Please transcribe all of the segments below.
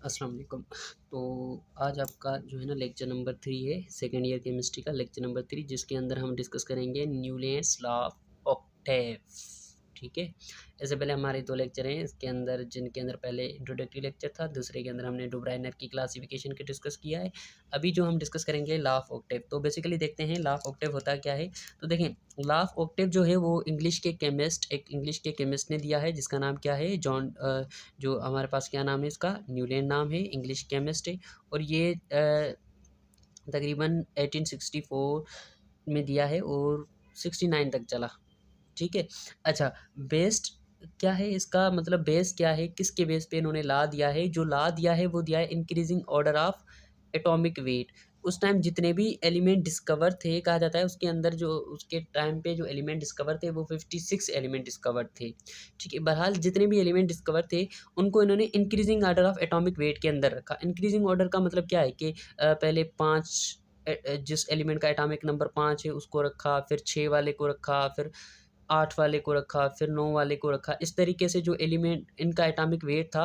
अस्सलाम वालेकुम। तो आज आपका जो है ना लेक्चर नंबर 3 है, सेकंड ईयर केमिस्ट्री का लेक्चर नंबर 3, जिसके अंदर हम डिस्कस करेंगे न्यूलेंस लॉ ऑफ ऑक्टेव। ठीक है, इससे पहले हमारे 2 लेक्चर हैं इसके अंदर, जिनके अंदर पहले इंट्रोडक्टरी लेक्चर था, दूसरे के अंदर हमने डुब्राइनर की क्लासिफिकेशन की डिस्कस किया है। अभी जो हम डिस्कस करेंगे लॉ ऑफ ऑक्टेव। तो बेसिकली देखते हैं लॉ ऑफ ऑक्टेव होता क्या है। तो देखें, लॉ ऑफ ऑक्टेव जो है वो एक इंग्लिश के केमिस्ट ने दिया है, जिसका नाम क्या है, जॉन जो हमारे पास क्या नाम है इसका, न्यूलैंड नाम है, इंग्लिश केमिस्ट है। और ये तकरीबन 1864 में दिया है और 69 तक चला। ठीक है, अच्छा, बेस्ड क्या है इसका, मतलब बेस क्या है, किसके बेस पे इन्होंने ला दिया है। जो ला दिया है वो दिया है increasing order of atomic wait. उस टाइम जितने भी एलिमेंट डिस्कवर थे, कहा जाता है उसके अंदर जो उसके टाइम पे जो एलिमेंट डिस्कवर थे वो 56 एलिमेंट डिस्कवर थे। ठीक है, बहरहाल जितने भी एलिमेंट डिस्कवर थे उनको इन्होंने increasing order of atomic wait के अंदर रखा। इंक्रीजिंग ऑर्डर का मतलब क्या है कि पहले 5 जिस एलिमेंट का एटॉमिक नंबर 5 है उसको रखा, फिर 6 वाले को रखा, फिर 8 वाले को रखा, फिर 9 वाले को रखा। इस तरीके से जो एलिमेंट इनका एटॉमिक वेट था,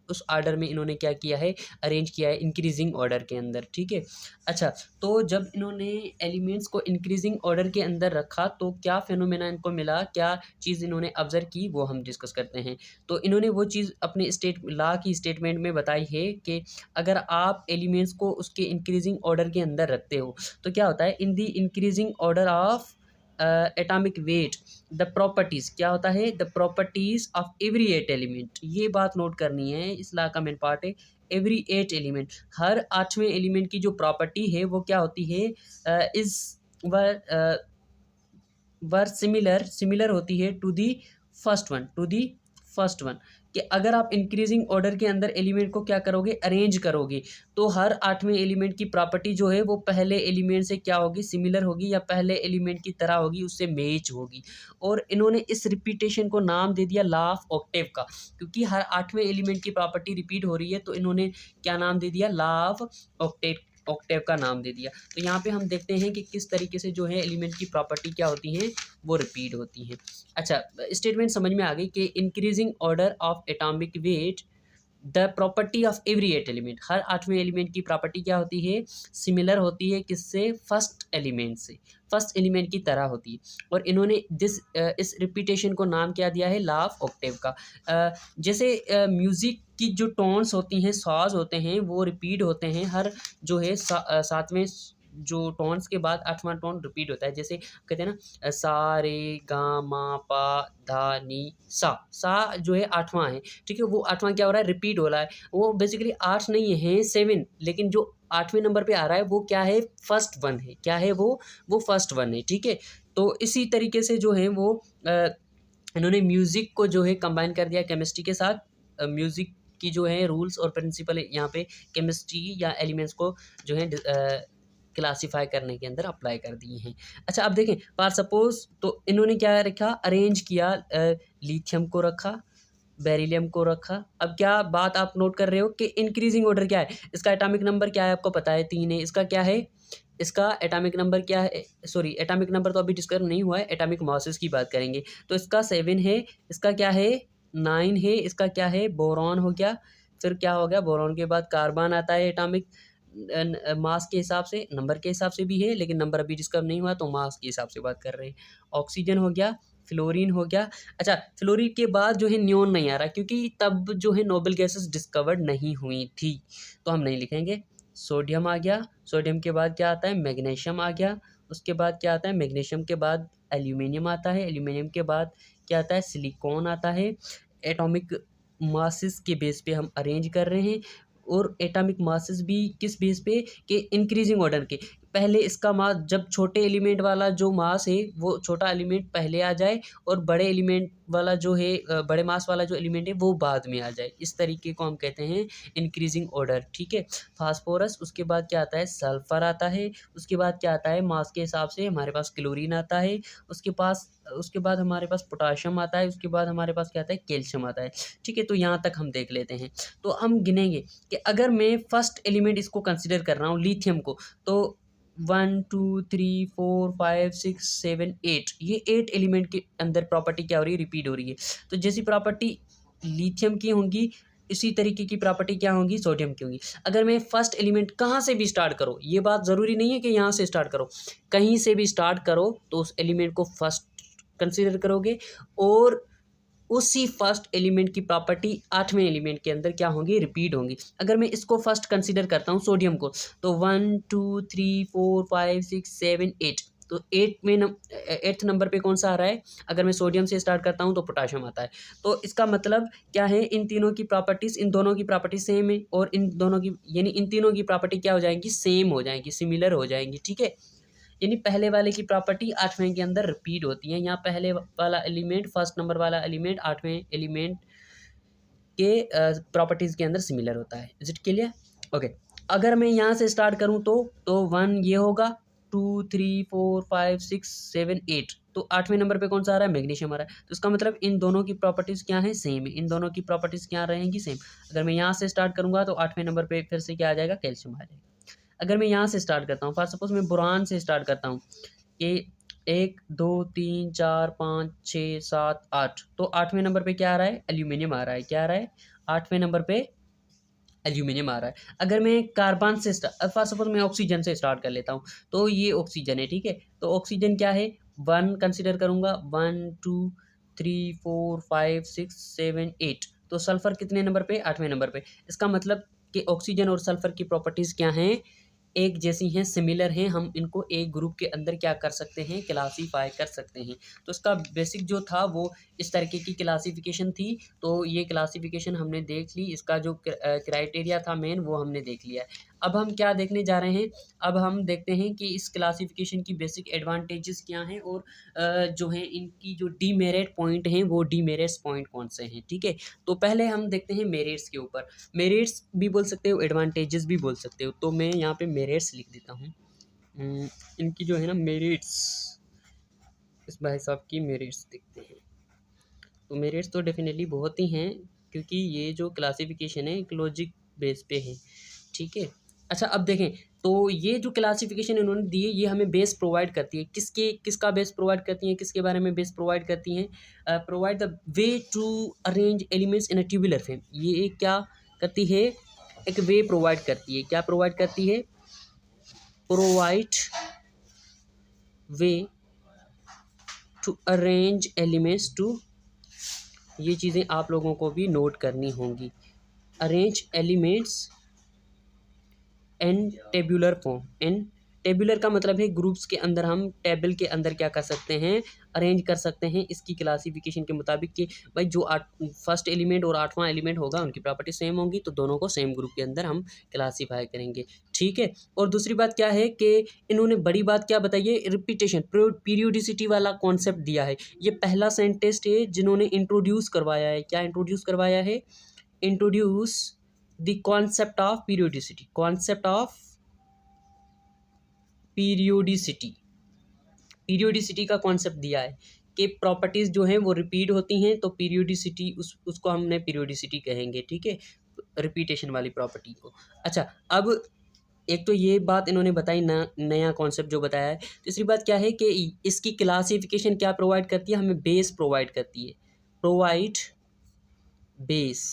उस ऑर्डर में इन्होंने क्या किया है, अरेंज किया है इंक्रीजिंग ऑर्डर के अंदर। ठीक है, अच्छा, तो जब इन्होंने एलिमेंट्स को इंक्रीजिंग ऑर्डर के अंदर रखा तो क्या फिनोमेना इनको मिला, क्या चीज़ इन्होंने ऑब्जर्व की, वो हम डिस्कस करते हैं। तो इन्होंने वो चीज़ अपने लॉ की स्टेटमेंट में बताई है कि अगर आप एलिमेंट्स को उसके इंक्रीजिंग ऑर्डर के अंदर रखते हो तो क्या होता है, in the increasing order of atomic weight the properties, क्या होता है, the properties of every 8 element. ये बात नोट करनी है, इस लॉ का मेन पार्ट है। एवरी 8 एलिमेंट, हर 8वें एलिमेंट की जो प्रॉपर्टी है वो क्या होती है, इज़ वर वर सिमिलर होती है टू दी फर्स्ट वन। कि अगर आप इंक्रीजिंग ऑर्डर के अंदर एलिमेंट को क्या करोगे, अरेंज करोगे, तो हर 8वें एलिमेंट की प्रॉपर्टी जो है वो पहले एलिमेंट से क्या होगी, सिमिलर होगी, या पहले एलिमेंट की तरह होगी, उससे मैच होगी। और इन्होंने इस रिपीटेशन को नाम दे दिया लॉ ऑफ ऑक्टेव का, क्योंकि हर 8वें एलिमेंट की प्रॉपर्टी रिपीट हो रही है, तो इन्होंने क्या नाम दे दिया, लॉ ऑफ ऑक्टेव का नाम दे दिया। तो यहाँ पे हम देखते हैं कि किस तरीके से जो है एलिमेंट की प्रॉपर्टी क्या होती है, वो रिपीट होती हैं। अच्छा, स्टेटमेंट समझ में आ गई कि increasing order of atomic weight the property of every 8 element, हर 8वें एलिमेंट की प्रॉपर्टी क्या होती है, सिमिलर होती है, किससे, फर्स्ट एलिमेंट से, फर्स्ट एलिमेंट की तरह होती है। और इन्होंने इस रिपीटेशन को नाम क्या दिया है, लॉ ऑफ ऑक्टेव का। जैसे म्यूज़िक की जो टोन्स होती हैं, साज होते हैं, वो रिपीट होते हैं, हर जो है 7वें जो टोन्स के बाद 8वां टोन रिपीट होता है। जैसे कहते हैं ना, सा रे गा मा पा धा नी सा, सा जो है 8वां है। ठीक है, वो 8वां क्या हो रहा है, रिपीट हो रहा है। वो बेसिकली 8 नहीं है, 7, लेकिन जो 8वें नंबर पे आ रहा है वो क्या है, फर्स्ट वन है। क्या है वो फर्स्ट वन है। ठीक है, तो इसी तरीके से जो है वो इन्होंने म्यूज़िक को जो है कंबाइन कर दिया केमिस्ट्री के साथ। म्यूज़िक की जो है रूल्स और प्रिंसिपल यहाँ पे केमिस्ट्री या एलिमेंट्स को जो है क्लासीफाई करने के अंदर अप्लाई कर दिए हैं। अच्छा, अब देखें, फॉर सपोज तो इन्होंने क्या रखा, अरेंज किया, लिथियम को रखा, बेरिलियम को रखा। अब क्या बात आप नोट कर रहे हो कि इंक्रीजिंग ऑर्डर क्या है, इसका एटॉमिक नंबर क्या है, आपको पता है 3 है। इसका क्या है, इसका एटॉमिक नंबर क्या है, सॉरी एटॉमिक नंबर तो अभी डिस्कस नहीं हुआ है, एटॉमिक मासेस की बात करेंगे। तो इसका 7 है, इसका क्या है, 9 है, इसका क्या है, बोरॉन हो गया। फिर क्या हो गया, बोरॉन के बाद कार्बन आता है, एटॉमिक मास के हिसाब से, नंबर के हिसाब से भी है, लेकिन नंबर अभी डिस्कवर नहीं हुआ तो मास के हिसाब से बात कर रहे हैं। ऑक्सीजन हो गया, फ्लोरीन हो गया। अच्छा, फ्लोरीन के बाद जो है नियोन नहीं आ रहा, क्योंकि तब जो है नोबल गैसेस डिस्कवर्ड नहीं हुई थी, तो हम नहीं लिखेंगे। सोडियम आ गया, सोडियम के बाद क्या आता है, मैग्नीशियम आ गया। उसके बाद क्या आता है, मैग्नीशियम के बाद एल्यूमिनियम आता है, एल्यूमिनियम के बाद क्या आता है, सिलिकॉन आता है। एटॉमिक मासेस के बेस पे हम अरेंज कर रहे हैं, और एटॉमिक मासेस भी किस बेस पे, कि इंक्रीजिंग ऑर्डर के। पहले इसका मास, जब छोटे एलिमेंट वाला जो मास है वो छोटा एलिमेंट पहले आ जाए, और बड़े एलिमेंट वाला जो है बड़े मास वाला जो एलिमेंट है वो बाद में आ जाए। इस तरीके को हम कहते हैं इंक्रीजिंग ऑर्डर। ठीक है, फास्फोरस, उसके बाद क्या आता है, सल्फर आता है। उसके बाद क्या आता है, मास के हिसाब से हमारे पास क्लोरीन आता है। उसके बाद हमारे पास पोटाशियम आता है। उसके बाद हमारे पास क्या आता है, कैल्शियम आता है। ठीक है, तो यहाँ तक हम देख लेते हैं। तो हम गिनेंगे कि अगर मैं फर्स्ट एलिमेंट इसको कंसिडर कर रहा हूँ, लिथियम को, तो 1 2 3 4 5 6 7 8, ये 8 एलिमेंट के अंदर प्रॉपर्टी क्या हो रही है, रिपीट हो रही है। तो जैसी प्रॉपर्टी लिथियम की होंगी, इसी तरीके की प्रॉपर्टी क्या होगी सोडियम की होगी। अगर मैं फर्स्ट एलिमेंट कहाँ से भी स्टार्ट करो, ये बात ज़रूरी नहीं है कि यहाँ से स्टार्ट करो, कहीं से भी स्टार्ट करो तो उस एलिमेंट को फर्स्ट कंसीडर करोगे और उसी फर्स्ट एलिमेंट की प्रॉपर्टी आठवें एलिमेंट के अंदर क्या होंगी, रिपीट होंगी। अगर मैं इसको फर्स्ट कंसीडर करता हूँ सोडियम को, तो 1 2 3 4 5 6 7 8, तो एट्थ नंबर पे कौन सा आ रहा है। अगर मैं सोडियम से स्टार्ट करता हूँ तो पोटाशियम आता है। तो इसका मतलब क्या है, इन तीनों की प्रॉपर्टीज़, इन दोनों की प्रॉपर्टी सेम है और इन दोनों की यानी इन तीनों की प्रॉपर्टी क्या हो जाएंगी, सेम हो जाएंगी, सिमिलर हो जाएंगी। ठीक है, यानी पहले वाले की प्रॉपर्टी आठवें के अंदर रिपीट होती है। यहाँ पहले वाला एलिमेंट, फर्स्ट नंबर वाला एलिमेंट आठवें एलिमेंट के प्रॉपर्टीज़ के अंदर सिमिलर होता है। Is it clear? ओके, अगर मैं यहाँ से स्टार्ट करूँ तो 1 ये होगा, 2 3 4 5 6 7 8, तो आठवें नंबर पे कौन सा आ रहा है, मैग्नीशियम आ रहा है। तो इसका मतलब इन दोनों की प्रॉपर्टीज़ क्या है, सेम है। इन दोनों की प्रॉपर्टीज़ क्या रहेंगी, सेम। अगर मैं यहाँ से स्टार्ट करूँगा तो आठवें नंबर पे फिर से क्या आ जाएगा, कैल्शियम आ जाएगा। अगर मैं यहाँ से स्टार्ट करता हूँ, फॉर सपोज मैं बोरान से स्टार्ट करता हूँ कि 1 2 3 4 5 6 7 8, तो आठवें नंबर पे क्या आ रहा है, एल्यूमिनियम आ रहा है। क्या आ रहा है, आठवें नंबर पे एल्यूमिनियम आ रहा है। अगर मैं कार्बन से फॉर सपोज मैं ऑक्सीजन से स्टार्ट कर लेता हूँ, तो ये ऑक्सीजन है। ठीक है, तो ऑक्सीजन क्या है, 1 कंसिडर करूँगा, 1 2 3 4 5 6 7 8, तो सल्फर कितने नंबर पे, आठवें नंबर पे। इसका मतलब कि ऑक्सीजन और सल्फर की प्रॉपर्टीज़ क्या हैं, एक जैसी हैं, सिमिलर हैं। हम इनको एक ग्रुप के अंदर क्या कर सकते हैं, क्लासीफाई कर सकते हैं। तो इसका बेसिक जो था वो इस तरीके की क्लासिफिकेशन थी। तो ये क्लासिफिकेशन हमने देख ली, इसका जो क्राइटेरिया था मेन वो हमने देख लिया है। अब हम क्या देखने जा रहे हैं, अब हम देखते हैं कि इस क्लासिफिकेशन की बेसिक एडवांटेजेस क्या हैं और जो हैं इनकी जो डीमेरिट पॉइंट हैं वो डीमेरिट्स पॉइंट कौन से हैं। ठीक है, तो पहले हम देखते हैं मेरिट्स के ऊपर। मेरिट्स भी बोल सकते हो, एडवांटेजेस भी बोल सकते हो। तो मैं यहाँ पे मेरिट्स लिख देता हूँ। इनकी जो है ना मेरिट्स, इस भाई साहब की मेरिट्स देखते हैं। तो मेरिट्स तो डेफिनेटली बहुत ही हैं, क्योंकि ये जो क्लासिफिकेशन है एक लॉजिक बेस पे है। ठीक है, अच्छा अब देखें, तो ये जो क्लासिफिकेशन इन्होंने दी है ये हमें बेस प्रोवाइड करती है। किसका बेस प्रोवाइड करती है, किसके बारे में बेस प्रोवाइड करती हैं, provide the way to arrange elements in a tubular form. ये क्या करती है, एक वे प्रोवाइड करती है। क्या प्रोवाइड करती है, provide way to arrange elements to, ये चीज़ें आप लोगों को भी नोट करनी होंगी। Arrange elements in tabular form. In tabular का मतलब है ग्रुप्स के अंदर, हम टेबल के अंदर क्या कर सकते हैं, अरेंज कर सकते हैं इसकी क्लासिफिकेशन के मुताबिक कि भाई जो फर्स्ट एलिमेंट और आठवां एलिमेंट होगा उनकी प्रॉपर्टी सेम होंगी, तो दोनों को सेम ग्रुप के अंदर हम क्लासीफाई करेंगे। ठीक है, और दूसरी बात क्या है कि इन्होंने बड़ी बात क्या बताई है, रिपीटेशन, पीरियोडिसिटी वाला कॉन्सेप्ट दिया है। ये पहला साइंटिस्ट है जिन्होंने इंट्रोड्यूस करवाया है। क्या इंट्रोड्यूस करवाया है, introduce the concept of periodicity, concept of periodicity, periodicity का कॉन्सेप्ट दिया है कि प्रॉपर्टीज़ जो हैं वो रिपीट होती हैं, तो पीरियोडिसिटी उसको हमने पीरियोडिसिटी कहेंगे। ठीक है, रिपीटेशन वाली प्रॉपर्टी को। अच्छा, अब एक तो ये बात इन्होंने बताई, नया कॉन्सेप्ट जो बताया है। तीसरी बात क्या है कि इसकी क्लासिफिकेशन क्या प्रोवाइड करती है, हमें बेस प्रोवाइड करती है। Provide base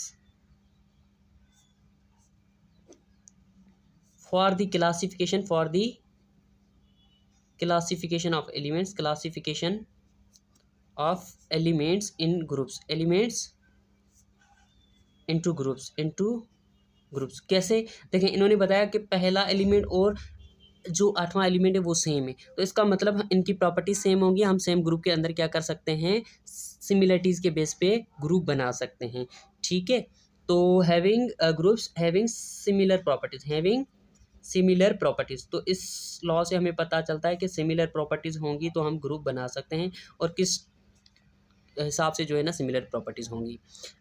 for the classification of elements, classification of elements in groups, elements into groups। कैसे, देखें इन्होंने बताया कि पहला एलिमेंट और जो आठवां एलिमेंट है वो सेम है, तो इसका मतलब इनकी प्रॉपर्टी सेम होंगी। हम सेम ग्रुप के अंदर क्या कर सकते हैं, सिमिलरिटीज़ के बेस पे ग्रुप बना सकते हैं। ठीक है, तो having groups having similar properties, having similar properties, तो इस लॉ से हमें पता चलता है कि सिमिलर प्रॉपर्टीज़ होंगी तो हम ग्रुप बना सकते हैं, और किस हिसाब से जो है ना सिमिलर प्रॉपर्टीज़ होंगी।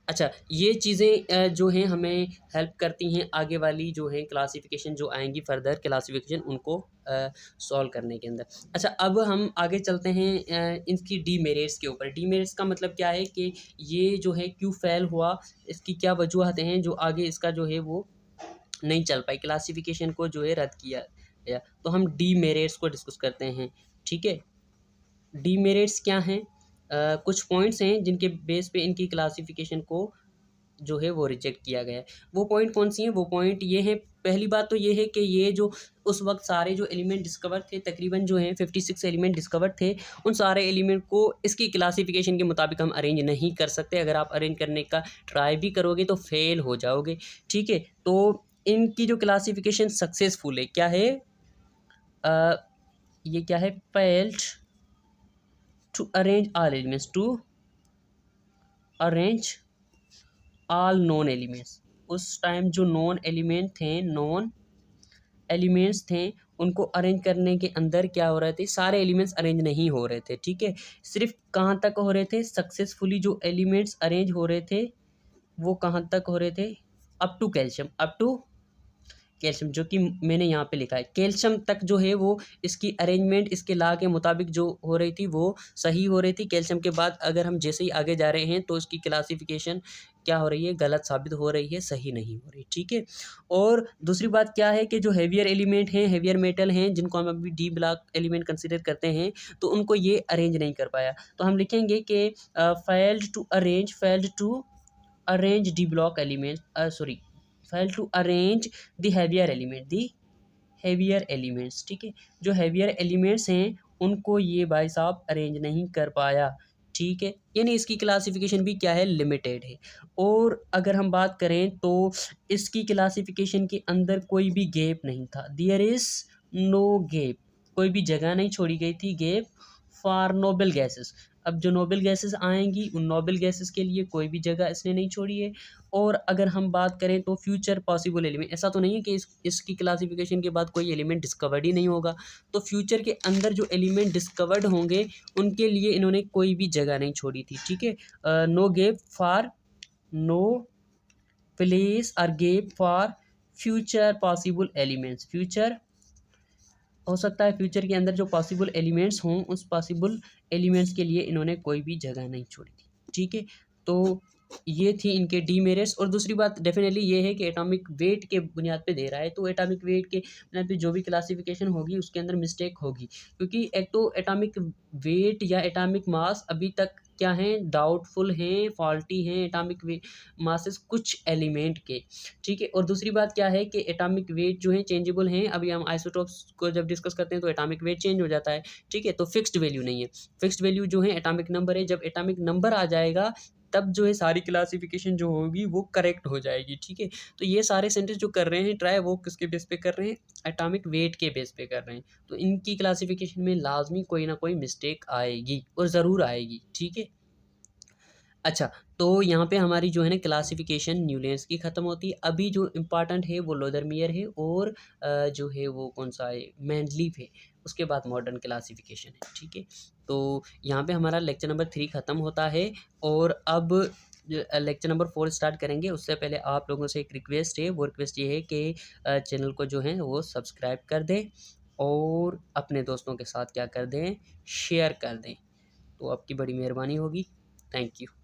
अच्छा, ये चीज़ें जो हैं हमें हेल्प करती हैं आगे वाली जो हैं क्लासिफिकेशन जो आएंगी, फर्दर क्लासिफिकेशन उनको सॉल्व करने के अंदर। अच्छा, अब हम आगे चलते हैं इनकी डीमेरिट्स के ऊपर। डीमेरिट्स का मतलब क्या है कि ये जो है क्यों फेल हुआ, इसकी क्या वजूहतें हैं जो आगे इसका जो है वो नहीं चल पाई, क्लासिफिकेशन को जो है रद्द किया गया। तो हम डीमेरिट्स को डिस्कस करते हैं। ठीक है, डीमेरिट्स क्या हैं, कुछ पॉइंट्स हैं जिनके बेस पे इनकी क्लासिफिकेशन को जो है वो रिजेक्ट किया गया है। वो पॉइंट कौन सी हैं? वो पॉइंट ये हैं, पहली बात तो ये है कि ये जो उस वक्त सारे जो एलिमेंट डिस्कवर थे, तकरीबन जो हैं 56 एलिमेंट डिस्कवर थे, उन सारे एलिमेंट को इसकी क्लासिफिकेशन के मुताबिक हम अरेंज नहीं कर सकते। अगर आप अरेंज करने का ट्राई भी करोगे तो फेल हो जाओगे, ठीक है। तो इनकी जो क्लासिफिकेशन सक्सेसफुल है, क्या है, ये क्या है, failed to arrange all elements, to arrange all non elements. उस टाइम जो नॉन एलिमेंट्स थे उनको अरेंज करने के अंदर क्या हो रहे थे, सारे एलिमेंट्स अरेंज नहीं हो रहे थे, ठीक है। सिर्फ कहाँ तक हो रहे थे, सक्सेसफुली जो एलिमेंट्स अरेंज हो रहे थे वो कहाँ तक हो रहे थे, up to calcium, up to calcium, जो कि मैंने यहाँ पे लिखा है कैल्शियम तक जो है वो इसकी अरेंजमेंट इसके लॉ के मुताबिक जो हो रही थी वो सही हो रही थी। कैल्शियम के बाद अगर हम जैसे ही आगे जा रहे हैं तो इसकी क्लासिफिकेशन क्या हो रही है, गलत साबित हो रही है, सही नहीं हो रही, ठीक है। और दूसरी बात क्या है कि जो हेवियर एलिमेंट हैं, हेवियर मेटल हैं, जिनको हम अभी डी ब्लॉक एलिमेंट कंसिडर करते हैं, तो उनको ये अरेंज नहीं कर पाया। तो हम लिखेंगे कि failed to arrange D block element, sorry, fail to arrange the heavier elements, ठीक है। जो heavier elements हैं उनको ये भाई साहब अरेंज नहीं कर पाया, ठीक है। यानी इसकी क्लासिफिकेशन भी क्या है, लिमिटेड है। और अगर हम बात करें तो इसकी क्लासिफिकेशन के अंदर कोई भी गैप नहीं था, देयर इज नो गैप, कोई भी जगह नहीं छोड़ी गई थी गैप फॉर नोबल गैसेस। अब जो नोबल गैसेस आएंगी उन नोबल गैसेस के लिए कोई भी जगह इसने नहीं छोड़ी है। और अगर हम बात करें तो फ्यूचर पॉसिबल एलिमेंट, ऐसा तो नहीं है कि इसकी क्लासिफिकेशन के बाद कोई एलिमेंट डिस्कवर्ड ही नहीं होगा। तो फ्यूचर के अंदर जो एलिमेंट डिस्कवर्ड होंगे उनके लिए इन्होंने कोई भी जगह नहीं छोड़ी थी, ठीक है। No gap for, no place और gap for future possible elements. Future हो सकता है फ्यूचर के अंदर जो पॉसिबल एलिमेंट्स हों उस पॉसिबल एलिमेंट्स के लिए इन्होंने कोई भी जगह नहीं छोड़ी थी, ठीक है। तो ये थी इनके डीमेरिट्स। और दूसरी बात डेफिनेटली ये है कि एटॉमिक वेट के बुनियाद पे दे रहा है, तो एटॉमिक वेट के बुनियाद पे जो भी क्लासिफिकेशन होगी उसके अंदर मिस्टेक होगी, क्योंकि एक तो एटॉमिक वेट या एटॉमिक मास अभी तक क्या हैं, डाउटफुल हैं, फॉल्टी हैं एटॉमिक मासेस कुछ एलिमेंट के, ठीक है। और दूसरी बात क्या है कि एटॉमिक वेट जो है चेंजेबल हैं। अभी हम आइसोटोप्स को जब डिस्कस करते हैं तो एटॉमिक वेट चेंज हो जाता है, ठीक है। तो फिक्स्ड वैल्यू नहीं है, फिक्स्ड वैल्यू जो है एटॉमिक नंबर है। जब एटॉमिक नंबर आ जाएगा तब जो है सारी क्लासिफिकेशन जो होगी वो करेक्ट हो जाएगी, ठीक है। तो ये सारे सेंटेंस जो कर रहे हैं ट्राई, वो किसके बेस पे कर रहे हैं, एटॉमिक वेट के बेस पे कर रहे हैं। तो इनकी क्लासिफिकेशन में लाजमी कोई ना कोई मिस्टेक आएगी और ज़रूर आएगी, ठीक है। अच्छा, तो यहाँ पे हमारी जो है ना क्लासिफिकेशन न्यूलैंड्स की ख़त्म होती है। अभी जो इम्पॉर्टेंट है वो लोदरमियर है और जो है वो कौन सा है, मेंडलीव है। उसके बाद मॉडर्न क्लासिफिकेशन है, ठीक है। तो यहाँ पे हमारा लेक्चर नंबर 3 ख़त्म होता है और अब लेक्चर नंबर 4 स्टार्ट करेंगे। उससे पहले आप लोगों से एक रिक्वेस्ट है, वो रिक्वेस्ट ये है कि चैनल को जो है वो सब्सक्राइब कर दें और अपने दोस्तों के साथ क्या कर दें, शेयर कर दें। तो आपकी बड़ी मेहरबानी होगी। Thank you.